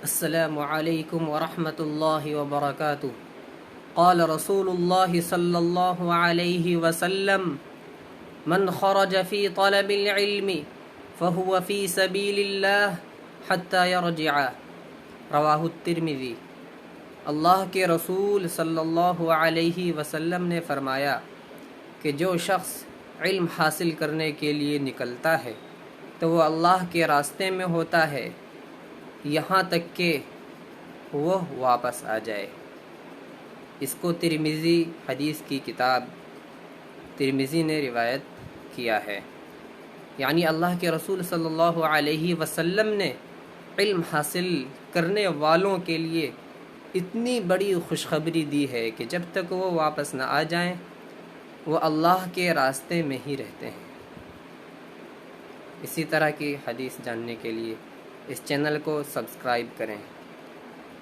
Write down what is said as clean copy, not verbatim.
السلام علیکم ورحمۃ اللہ وبرکاتہ۔ قال رسول اللہ صلی اللہ علیہ وسلم: من خرج فی طلب العلم فهو فی سبیل اللہ حتی یرجع، رواہ الترمذی۔ اللہ کے رسول صلی اللہ علیہ وسلم نے فرمایا کہ جو شخص علم حاصل کرنے کے لیے نکلتا ہے تو وہ اللہ کے راستے میں ہوتا ہے یہاں تک کہ وہ واپس آ جائے۔ اس کو ترمذی حدیث کی کتاب ترمذی نے روایت کیا ہے۔ یعنی اللہ کے رسول صلی اللہ علیہ وسلم نے علم حاصل کرنے والوں کے لیے اتنی بڑی خوشخبری دی ہے کہ جب تک وہ واپس نہ آ جائیں وہ اللہ کے راستے میں ہی رہتے ہیں۔ اسی طرح کی حدیث جاننے کے لیے اس چینل کو سبسکرائب کریں۔